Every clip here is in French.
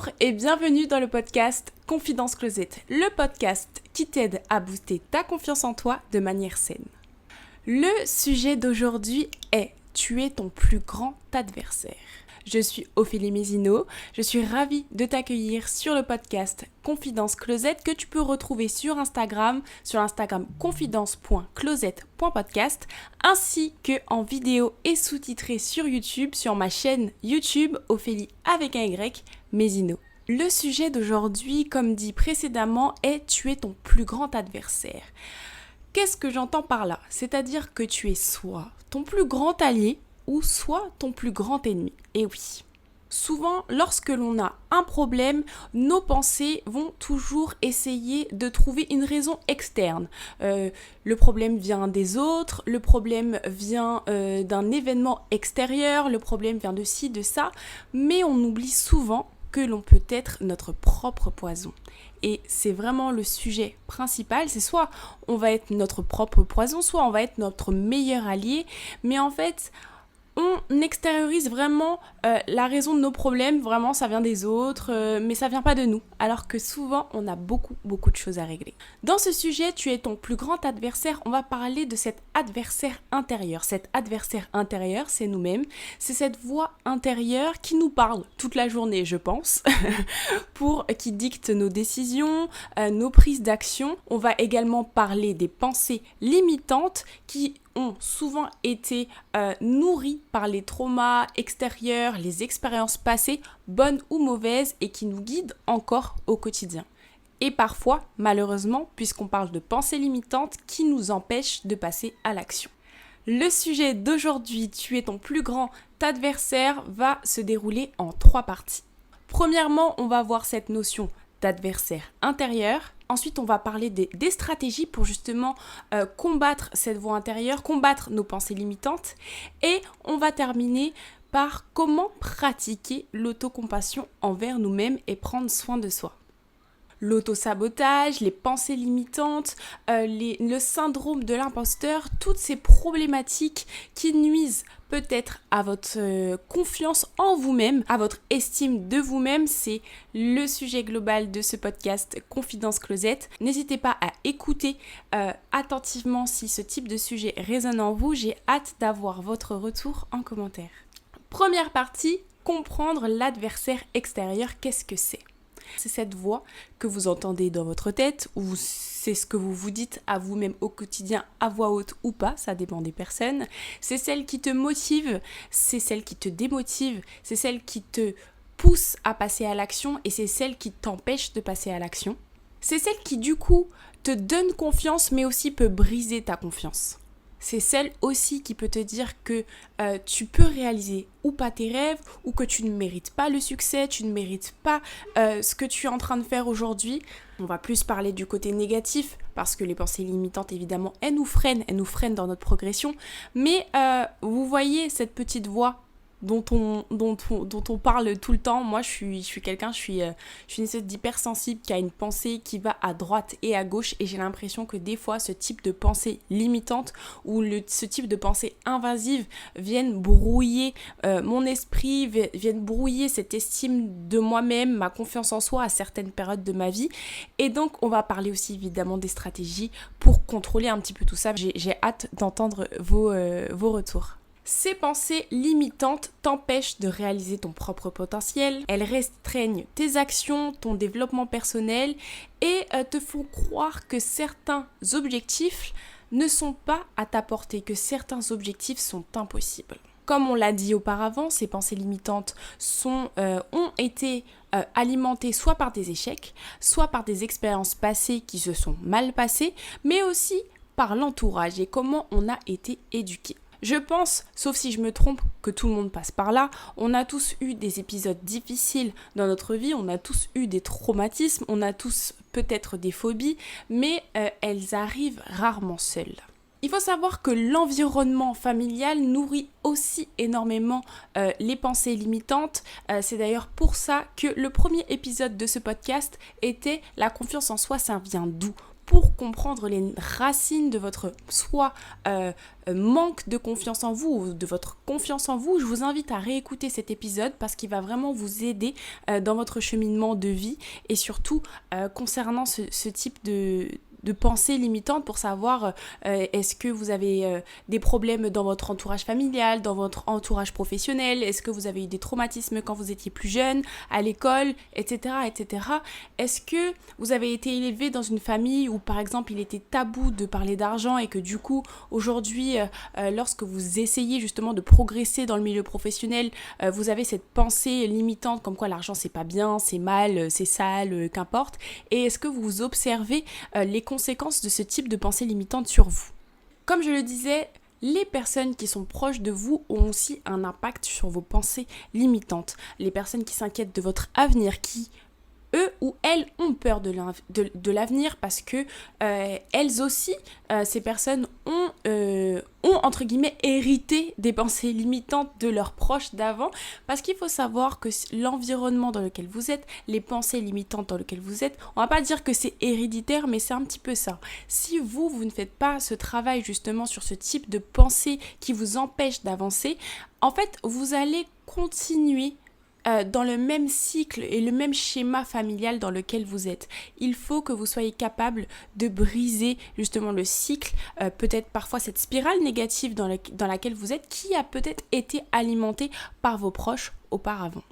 Bonjour et bienvenue dans le podcast Confidence Closette, le podcast qui t'aide à booster ta confiance en toi de manière saine. Le sujet d'aujourd'hui est « Tu es ton plus grand adversaire ». Je suis Ophélie Mézineau, je suis ravie de t'accueillir sur le podcast Confidence Closette que tu peux retrouver sur Instagram confidence.closette.podcast ainsi qu'en vidéo et sous-titré sur YouTube sur ma chaîne YouTube Ophélie avec un Y Mézineau. Le sujet d'aujourd'hui, comme dit précédemment, est « Tu es ton plus grand adversaire ». Qu'est-ce que j'entends par là ? C'est-à-dire que tu es soit ton plus grand allié, ou soit ton plus grand ennemi. Et oui, souvent, lorsque l'on a un problème, nos pensées vont toujours essayer de trouver une raison externe. Le problème vient des autres, le problème vient d'un événement extérieur, le problème vient de ci, de ça, mais on oublie souvent que l'on peut être notre propre poison. Et c'est vraiment le sujet principal, c'est soit on va être notre propre poison, soit on va être notre meilleur allié, mais en fait, on extériorise vraiment la raison de nos problèmes, vraiment ça vient des autres, mais ça vient pas de nous, alors que souvent on a beaucoup de choses à régler. Dans ce sujet, tu es ton plus grand adversaire, on va parler de cet adversaire intérieur. Cet adversaire intérieur, c'est nous-mêmes, c'est cette voix intérieure qui nous parle toute la journée, je pense, qui dicte nos décisions, nos prises d'action. On va également parler des pensées limitantes qui ont souvent été nourris par les traumas extérieurs, les expériences passées, bonnes ou mauvaises, et qui nous guident encore au quotidien. Et parfois, malheureusement, puisqu'on parle de pensées limitantes, qui nous empêchent de passer à l'action. Le sujet d'aujourd'hui, tu es ton plus grand adversaire, va se dérouler en 3 parties. Premièrement, on va voir cette notion d'adversaire intérieur. Ensuite, on va parler des stratégies pour justement combattre cette voix intérieure, combattre nos pensées limitantes. Et on va terminer par comment pratiquer l'autocompassion envers nous-mêmes et prendre soin de soi. L'autosabotage, les pensées limitantes, le syndrome de l'imposteur, toutes ces problématiques qui nuisent peut-être à votre confiance en vous-même, à votre estime de vous-même, c'est le sujet global de ce podcast Confidence Closette. N'hésitez pas à écouter attentivement si ce type de sujet résonne en vous. J'ai hâte d'avoir votre retour en commentaire. Première partie, comprendre l'adversaire extérieur, qu'est-ce que c'est ? C'est cette voix que vous entendez dans votre tête ou c'est ce que vous vous dites à vous-même au quotidien à voix haute ou pas, ça dépend des personnes. C'est celle qui te motive, c'est celle qui te démotive, c'est celle qui te pousse à passer à l'action et c'est celle qui t'empêche de passer à l'action. C'est celle qui du coup te donne confiance mais aussi peut briser ta confiance. C'est celle aussi qui peut te dire que tu peux réaliser ou pas tes rêves ou que tu ne mérites pas le succès, tu ne mérites pas ce que tu es en train de faire aujourd'hui. On va plus parler du côté négatif parce que les pensées limitantes, évidemment, elles nous freinent dans notre progression. Mais vous voyez cette petite voix dont on parle tout le temps. Moi, je suis quelqu'un, je suis une espèce d'hypersensible qui a une pensée qui va à droite et à gauche et j'ai l'impression que des fois, ce type de pensée limitante ou ce type de pensée invasive viennent brouiller mon esprit, viennent brouiller cette estime de moi-même, ma confiance en soi à certaines périodes de ma vie. Et donc, on va parler aussi évidemment des stratégies pour contrôler un petit peu tout ça. J'ai hâte d'entendre vos retours. Ces pensées limitantes t'empêchent de réaliser ton propre potentiel, elles restreignent tes actions, ton développement personnel et te font croire que certains objectifs ne sont pas à ta portée, que certains objectifs sont impossibles. Comme on l'a dit auparavant, ces pensées limitantes ont été alimentées soit par des échecs, soit par des expériences passées qui se sont mal passées, mais aussi par l'entourage et comment on a été éduqué. Je pense, sauf si je me trompe, que tout le monde passe par là. On a tous eu des épisodes difficiles dans notre vie, on a tous eu des traumatismes, on a tous peut-être des phobies, mais elles arrivent rarement seules. Il faut savoir que l'environnement familial nourrit aussi énormément les pensées limitantes. C'est d'ailleurs pour ça que le premier épisode de ce podcast était « La confiance en soi, ça vient d'où ?» pour comprendre les racines de votre manque de confiance en vous ou de votre confiance en vous, je vous invite à réécouter cet épisode parce qu'il va vraiment vous aider dans votre cheminement de vie et surtout concernant ce type de pensées limitantes pour savoir est-ce que vous avez des problèmes dans votre entourage familial, dans votre entourage professionnel, est-ce que vous avez eu des traumatismes quand vous étiez plus jeune, à l'école, etc., etc. Est-ce que vous avez été élevé dans une famille où par exemple il était tabou de parler d'argent et que du coup aujourd'hui lorsque vous essayez justement de progresser dans le milieu professionnel, vous avez cette pensée limitante comme quoi l'argent c'est pas bien, c'est mal, c'est sale, qu'importe, et est-ce que vous observez les conséquences de ce type de pensée limitante sur vous. Comme je le disais, les personnes qui sont proches de vous ont aussi un impact sur vos pensées limitantes. Les personnes qui s'inquiètent de votre avenir, qui eux ou elles ont peur de l'avenir parce que elles aussi, ces personnes ont entre guillemets hérité des pensées limitantes de leurs proches d'avant, parce qu'il faut savoir que l'environnement dans lequel vous êtes, les pensées limitantes dans lesquelles vous êtes, on va pas dire que c'est héréditaire, mais c'est un petit peu ça. Si vous ne faites pas ce travail justement sur ce type de pensée qui vous empêche d'avancer, en fait vous allez continuer dans le même cycle et le même schéma familial dans lequel vous êtes. Il faut que vous soyez capable de briser justement le cycle, peut-être parfois cette spirale négative dans laquelle vous êtes, qui a peut-être été alimentée par vos proches auparavant.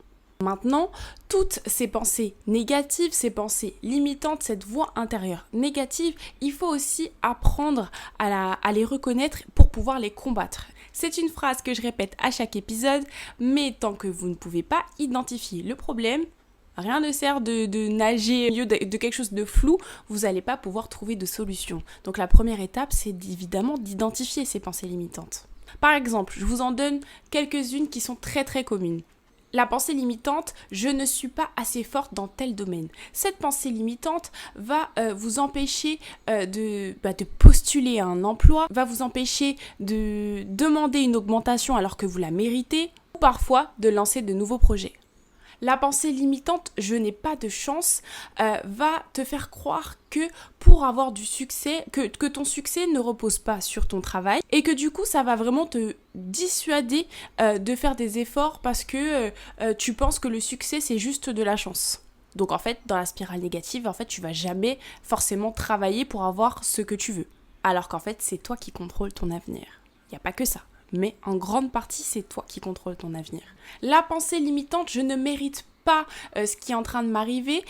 Maintenant, toutes ces pensées négatives, ces pensées limitantes, cette voix intérieure négative, il faut aussi apprendre à les reconnaître pour pouvoir les combattre. C'est une phrase que je répète à chaque épisode, mais tant que vous ne pouvez pas identifier le problème, rien ne sert de nager au milieu de quelque chose de flou, vous n'allez pas pouvoir trouver de solution. Donc la première étape, c'est évidemment d'identifier ces pensées limitantes. Par exemple, je vous en donne quelques-unes qui sont très très communes. La pensée limitante, je ne suis pas assez forte dans tel domaine. Cette pensée limitante va vous empêcher de postuler à un emploi, va vous empêcher de demander une augmentation alors que vous la méritez, ou parfois de lancer de nouveaux projets. La pensée limitante, je n'ai pas de chance, va te faire croire que pour avoir du succès, que ton succès ne repose pas sur ton travail et que du coup ça va vraiment te dissuader de faire des efforts parce que tu penses que le succès c'est juste de la chance. Donc en fait dans la spirale négative, en fait tu vas jamais forcément travailler pour avoir ce que tu veux. Alors qu'en fait c'est toi qui contrôles ton avenir. Il n'y a pas que ça. Mais en grande partie, c'est toi qui contrôles ton avenir. La pensée limitante, je ne mérite pas ce qui est en train de m'arriver,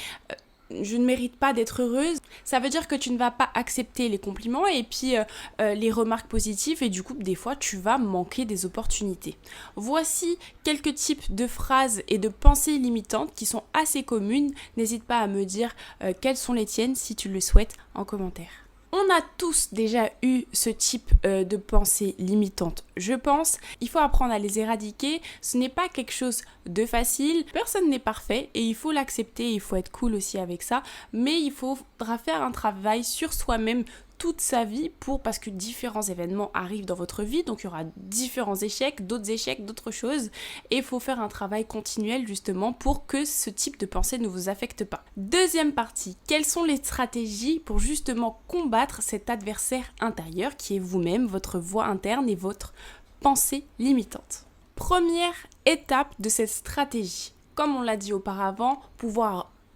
je ne mérite pas d'être heureuse, ça veut dire que tu ne vas pas accepter les compliments et puis les remarques positives et du coup, des fois, tu vas manquer des opportunités. Voici quelques types de phrases et de pensées limitantes qui sont assez communes. N'hésite pas à me dire quelles sont les tiennes si tu le souhaites en commentaire. On a tous déjà eu ce type de pensée limitante, je pense. Il faut apprendre à les éradiquer. Ce n'est pas quelque chose de facile. Personne n'est parfait et il faut l'accepter. Il faut être cool aussi avec ça. Mais il faudra faire un travail sur soi-même toute sa vie parce que différents événements arrivent dans votre vie, donc il y aura différents échecs, d'autres choses, et il faut faire un travail continuel justement pour que ce type de pensée ne vous affecte pas. Deuxième partie, quelles sont les stratégies pour justement combattre cet adversaire intérieur qui est vous-même, votre voix interne et votre pensée limitante? Première étape de cette stratégie, comme on l'a dit auparavant,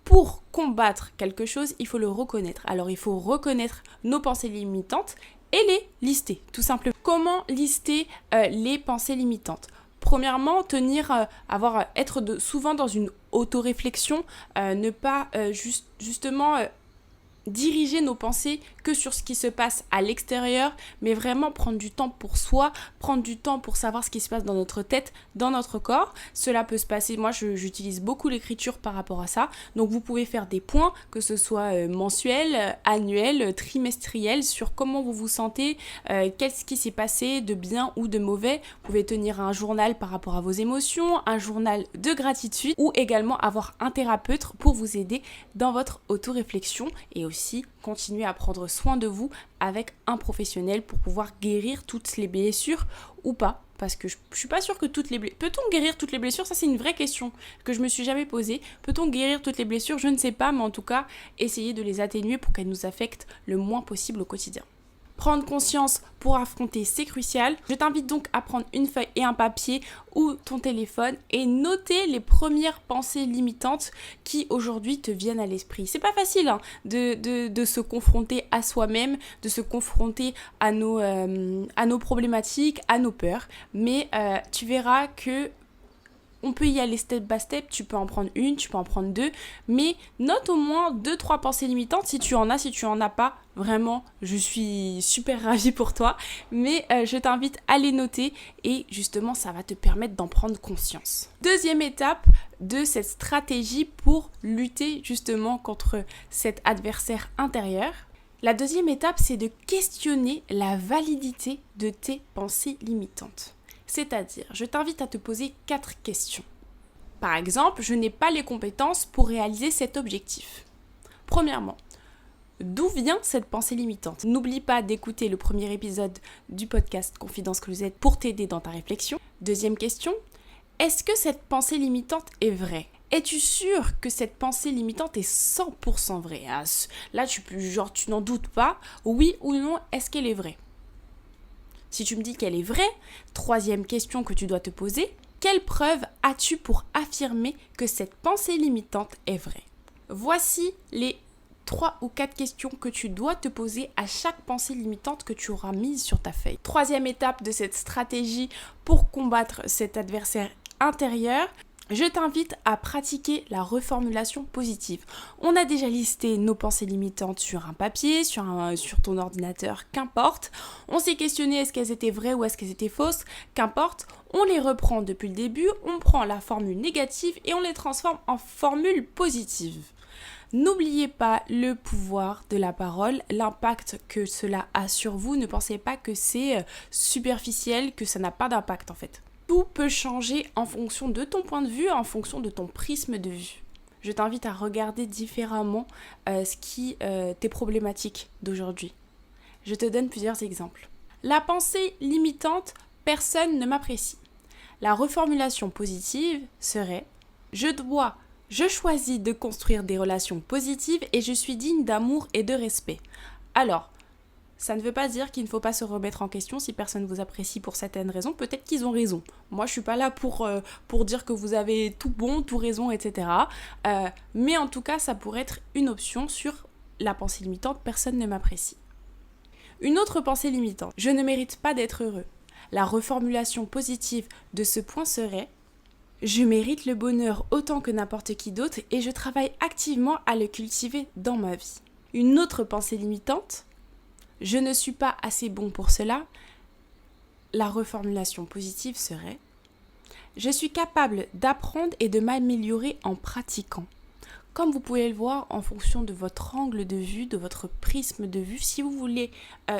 pour combattre quelque chose, il faut le reconnaître. Alors, il faut reconnaître nos pensées limitantes et les lister, tout simplement. Comment lister les pensées limitantes ? Premièrement, être souvent dans une autoréflexion, ne pas justement diriger nos pensées que sur ce qui se passe à l'extérieur, mais vraiment prendre du temps pour soi, prendre du temps pour savoir ce qui se passe dans notre tête, dans notre corps. Cela peut se passer, moi j'utilise beaucoup l'écriture par rapport à ça, donc vous pouvez faire des points, que ce soit mensuel, annuel, trimestriel, sur comment vous vous sentez, qu'est-ce qui s'est passé de bien ou de mauvais. Vous pouvez tenir un journal par rapport à vos émotions, un journal de gratitude, ou également avoir un thérapeute pour vous aider dans votre autoréflexion et aussi continuer à prendre soin de vous avec un professionnel pour pouvoir guérir toutes les blessures ou pas parce que je suis pas sûre que toutes les blessures... Peut-on guérir toutes les blessures? Ça, c'est une vraie question que je me suis jamais posée. Peut-on guérir toutes les blessures? Je ne sais pas, mais en tout cas, essayer de les atténuer pour qu'elles nous affectent le moins possible au quotidien. Prendre conscience pour affronter, c'est crucial. Je t'invite donc à prendre une feuille et un papier ou ton téléphone et noter les premières pensées limitantes qui aujourd'hui te viennent à l'esprit. C'est pas facile de se confronter à soi-même, de se confronter à nos problématiques, à nos peurs, mais tu verras que on peut y aller step by step, tu peux en prendre une, tu peux en prendre deux, mais note au moins 2-3 pensées limitantes si tu en as pas, vraiment, je suis super ravie pour toi, mais je t'invite à les noter et justement ça va te permettre d'en prendre conscience. Deuxième étape de cette stratégie pour lutter justement contre cet adversaire intérieur. La deuxième étape, c'est de questionner la validité de tes pensées limitantes. C'est-à-dire, je t'invite à te poser 4 questions. Par exemple, je n'ai pas les compétences pour réaliser cet objectif. Premièrement, d'où vient cette pensée limitante? N'oublie pas d'écouter le premier épisode du podcast Confidence Closet pour t'aider dans ta réflexion. Deuxième question, est-ce que cette pensée limitante est vraie? Es-tu sûr que cette pensée limitante est 100% vraie? Là, tu n'en doutes pas. Oui ou non, est-ce qu'elle est vraie? Si tu me dis qu'elle est vraie, troisième question que tu dois te poser, quelle preuve as-tu pour affirmer que cette pensée limitante est vraie? Voici les 3 ou 4 questions que tu dois te poser à chaque pensée limitante que tu auras mise sur ta feuille. Troisième étape de cette stratégie pour combattre cet adversaire intérieur, je t'invite à pratiquer la reformulation positive. On a déjà listé nos pensées limitantes sur un papier, sur ton ordinateur, qu'importe. On s'est questionné est-ce qu'elles étaient vraies ou est-ce qu'elles étaient fausses, qu'importe. On les reprend depuis le début, on prend la formule négative et on les transforme en formule positive. N'oubliez pas le pouvoir de la parole, l'impact que cela a sur vous. Ne pensez pas que c'est superficiel, que ça n'a pas d'impact en fait. Tout peut changer en fonction de ton point de vue, en fonction de ton prisme de vue. Je t'invite à regarder différemment tes problématiques d'aujourd'hui. Je te donne plusieurs exemples. La pensée limitante, personne ne m'apprécie. La reformulation positive serait « Je choisis de construire des relations positives et je suis digne d'amour et de respect. » Alors, ça ne veut pas dire qu'il ne faut pas se remettre en question si personne vous apprécie pour certaines raisons. Peut-être qu'ils ont raison. Moi, je ne suis pas là pour dire que vous avez tout bon, tout raison, etc. Mais en tout cas, ça pourrait être une option sur la pensée limitante « personne ne m'apprécie ». Une autre pensée limitante « je ne mérite pas d'être heureux ». La reformulation positive de ce point serait « je mérite le bonheur autant que n'importe qui d'autre et je travaille activement à le cultiver dans ma vie ». Une autre pensée limitante « je ne suis pas assez bon pour cela ». La reformulation positive serait « je suis capable d'apprendre et de m'améliorer en pratiquant ». Comme vous pouvez le voir, en fonction de votre angle de vue, de votre prisme de vue, si vous voulez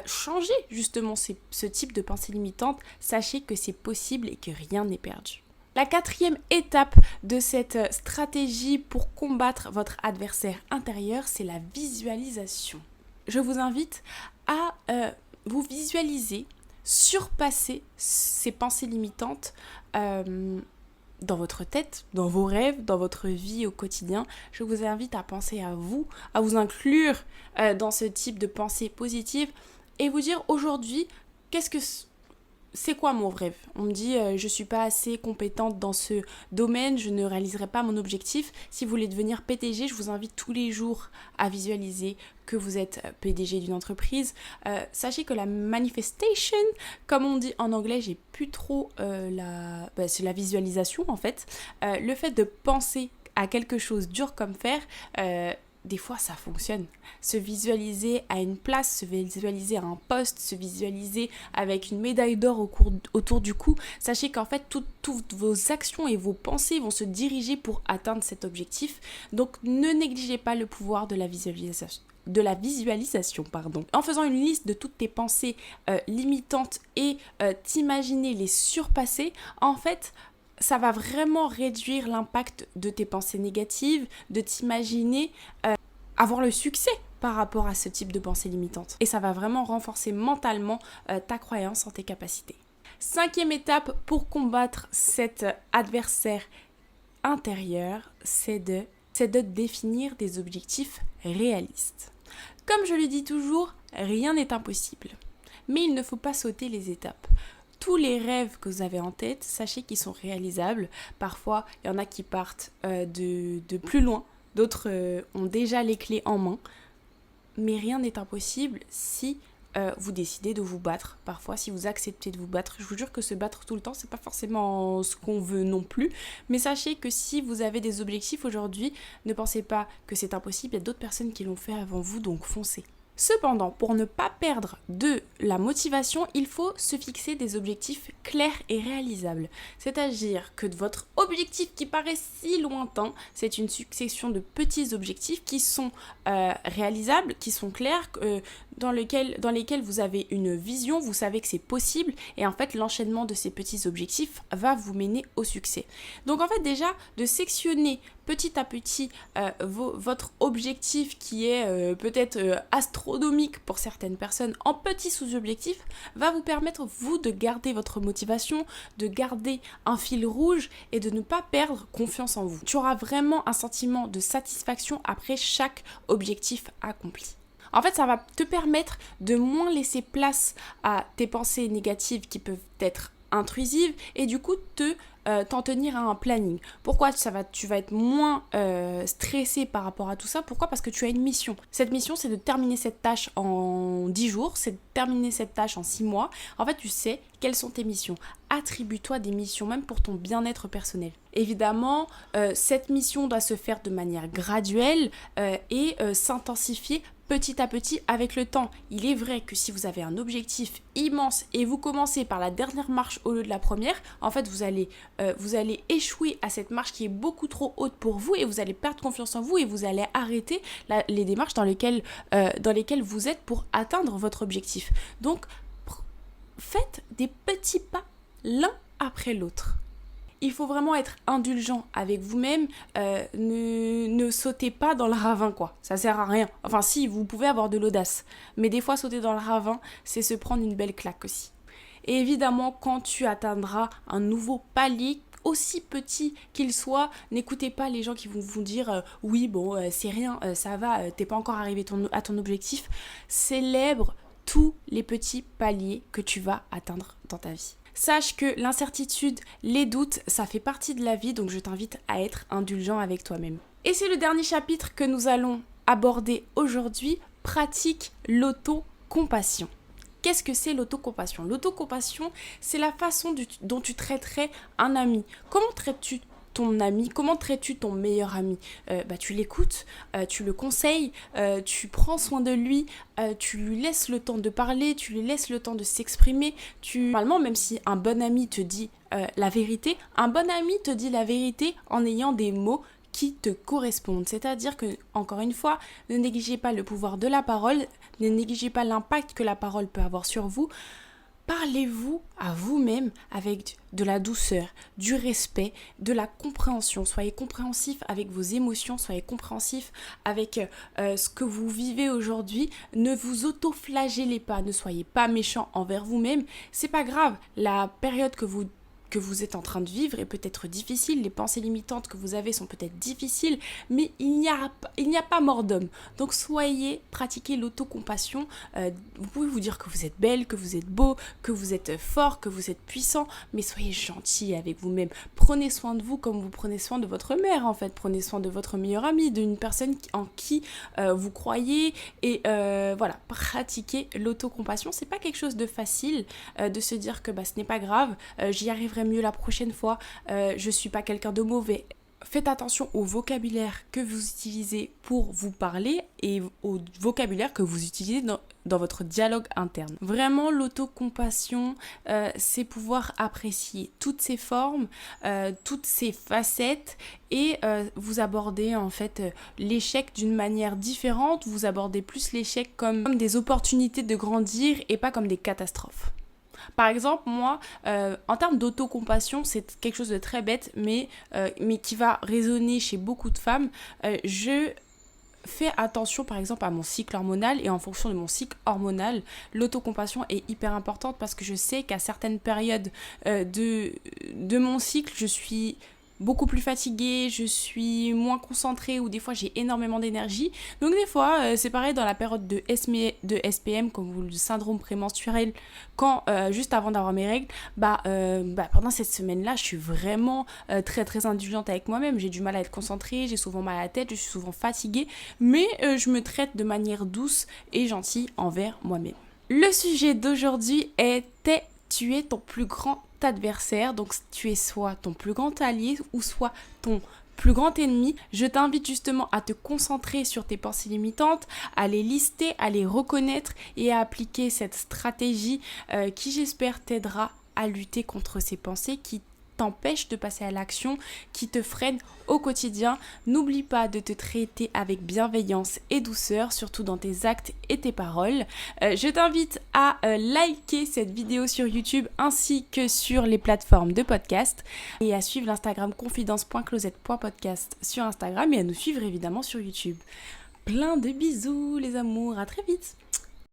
changer justement ce type de pensée limitante, sachez que c'est possible et que rien n'est perdu. La 4e étape de cette stratégie pour combattre votre adversaire intérieur, c'est la visualisation. Je vous invite à vous visualiser, surpasser ces pensées limitantes dans votre tête, dans vos rêves, dans votre vie au quotidien. Je vous invite à penser à vous inclure dans ce type de pensée positive et vous dire aujourd'hui, c'est quoi mon rêve? On me dit je suis pas assez compétente dans ce domaine, je ne réaliserai pas mon objectif. Si vous voulez devenir PDG, je vous invite tous les jours à visualiser que vous êtes PDG d'une entreprise. Sachez que la manifestation, comme on dit en anglais, j'ai plus trop c'est la visualisation en fait. Le fait de penser à quelque chose dur comme fer, des fois ça fonctionne. Se visualiser à une place, se visualiser à un poste, se visualiser avec une médaille d'or autour du cou, sachez qu'en fait toutes vos actions et vos pensées vont se diriger pour atteindre cet objectif. Donc ne négligez pas le pouvoir de la visualisation. En faisant une liste de toutes tes pensées limitantes et t'imaginer les surpasser, en fait ça va vraiment réduire l'impact de tes pensées négatives, de t'imaginer avoir le succès par rapport à ce type de pensée limitante. Et ça va vraiment renforcer mentalement ta croyance en tes capacités. 5e étape pour combattre cet adversaire intérieur, c'est de définir des objectifs réalistes. Comme je le dis toujours, rien n'est impossible. Mais il ne faut pas sauter les étapes. Tous les rêves que vous avez en tête, sachez qu'ils sont réalisables. Parfois, il y en a qui partent de plus loin, d'autres ont déjà les clés en main. Mais rien n'est impossible si vous décidez de vous battre. Parfois, si vous acceptez de vous battre, je vous jure que se battre tout le temps, c'est pas forcément ce qu'on veut non plus. Mais sachez que si vous avez des objectifs aujourd'hui, ne pensez pas que c'est impossible. Il y a d'autres personnes qui l'ont fait avant vous, donc foncez. Cependant, pour ne pas perdre de la motivation, il faut se fixer des objectifs clairs et réalisables. C'est-à-dire que votre objectif qui paraît si lointain, c'est une succession de petits objectifs qui sont réalisables, qui sont clairs, dans lesquels vous avez une vision, vous savez que c'est possible et en fait l'enchaînement de ces petits objectifs va vous mener au succès. Donc en fait déjà de sectionner petit à petit votre objectif qui est peut-être astronomique pour certaines personnes en petits sous-objectifs va vous permettre vous de garder votre motivation, de garder un fil rouge et de ne pas perdre confiance en vous. Tu auras vraiment un sentiment de satisfaction après chaque objectif accompli. En fait, ça va te permettre de moins laisser place à tes pensées négatives qui peuvent être intrusives et du coup t'en tenir à un planning. Pourquoi tu vas être moins stressé par rapport à tout ça? Pourquoi? Parce que tu as une mission. Cette mission, c'est de terminer cette tâche en 10 jours, c'est de terminer cette tâche en 6 mois. En fait, tu sais quelles sont tes missions. Attribue-toi des missions, même pour ton bien-être personnel. Évidemment, cette mission doit se faire de manière graduelle et s'intensifier petit à petit avec le temps. Il est vrai que si vous avez un objectif immense et vous commencez par la dernière marche au lieu de la première, en fait vous allez échouer à cette marche qui est beaucoup trop haute pour vous et vous allez perdre confiance en vous et vous allez arrêter les démarches dans lesquelles vous êtes pour atteindre votre objectif. Donc faites des petits pas l'un après l'autre. Il faut vraiment être indulgent avec vous-même, ne sautez pas dans le ravin quoi, ça sert à rien. Enfin si, vous pouvez avoir de l'audace, mais des fois sauter dans le ravin, c'est se prendre une belle claque aussi. Et évidemment, quand tu atteindras un nouveau palier, aussi petit qu'il soit, n'écoutez pas les gens qui vont vous dire oui bon c'est rien, ça va, t'es pas encore arrivé à ton objectif. Célèbre tous les petits paliers que tu vas atteindre dans ta vie. Sache que l'incertitude, les doutes, ça fait partie de la vie, donc je t'invite à être indulgent avec toi-même. Et c'est le dernier chapitre que nous allons aborder aujourd'hui, pratique l'autocompassion. Qu'est-ce que c'est l'autocompassion? L'autocompassion, c'est la façon dont tu traiterais un ami. Comment traites-tu ton ami? Comment traites-tu ton meilleur ami? Tu l'écoutes, tu le conseilles, tu prends soin de lui, tu lui laisses le temps de parler, tu lui laisses le temps de s'exprimer. Normalement, même si un bon ami te dit la vérité, un bon ami te dit la vérité en ayant des mots qui te correspondent. C'est-à-dire que, encore une fois, ne négligez pas le pouvoir de la parole, ne négligez pas l'impact que la parole peut avoir sur vous. Parlez-vous à vous-même avec de la douceur, du respect, de la compréhension. Soyez compréhensif avec vos émotions, soyez compréhensif avec ce que vous vivez aujourd'hui. Ne vous auto-flagellez pas, ne soyez pas méchant envers vous-même. C'est pas grave, la période que vous êtes en train de vivre est peut-être difficile, les pensées limitantes que vous avez sont peut-être difficiles, mais il n'y a pas mort d'homme. Donc pratiquez l'autocompassion. Vous pouvez vous dire que vous êtes belle, que vous êtes beau, que vous êtes fort, que vous êtes puissant, mais soyez gentil avec vous-même. Prenez soin de vous comme vous prenez soin de votre mère en fait. Prenez soin de votre meilleur ami, d'une personne en qui vous croyez et voilà, pratiquez l'autocompassion. C'est pas quelque chose de facile de se dire que ce n'est pas grave, j'y arriverai mieux la prochaine fois, je suis pas quelqu'un de mauvais. Faites attention au vocabulaire que vous utilisez pour vous parler et au vocabulaire que vous utilisez dans votre dialogue interne. Vraiment, l'autocompassion, c'est pouvoir apprécier toutes ses formes, toutes ses facettes et vous abordez en fait l'échec d'une manière différente. Vous abordez plus l'échec comme des opportunités de grandir et pas comme des catastrophes. Par exemple, moi, en termes d'autocompassion, c'est quelque chose de très bête, mais qui va résonner chez beaucoup de femmes. Je fais attention par exemple à mon cycle hormonal et en fonction de mon cycle hormonal, l'autocompassion est hyper importante parce que je sais qu'à certaines périodes de mon cycle, je suis beaucoup plus fatiguée, je suis moins concentrée ou des fois j'ai énormément d'énergie. Donc des fois, c'est pareil dans la période de SPM, comme le syndrome prémenstruel, quand juste avant d'avoir mes règles, pendant cette semaine-là, je suis vraiment très très indulgente avec moi-même. J'ai du mal à être concentrée, j'ai souvent mal à la tête, je suis souvent fatiguée, mais je me traite de manière douce et gentille envers moi-même. Le sujet d'aujourd'hui était tu es ton plus grand adversaire, donc tu es soit ton plus grand allié ou soit ton plus grand ennemi. Je t'invite justement à te concentrer sur tes pensées limitantes, à les lister, à les reconnaître et à appliquer cette stratégie qui j'espère t'aidera à lutter contre ces pensées qui t'empêchent de passer à l'action, qui te freinent au quotidien. N'oublie pas de te traiter avec bienveillance et douceur, surtout dans tes actes et tes paroles. Je t'invite à liker cette vidéo sur YouTube ainsi que sur les plateformes de podcast et à suivre l'Instagram confidence.closet.podcast sur Instagram et à nous suivre évidemment sur YouTube. Plein de bisous les amours, à très vite.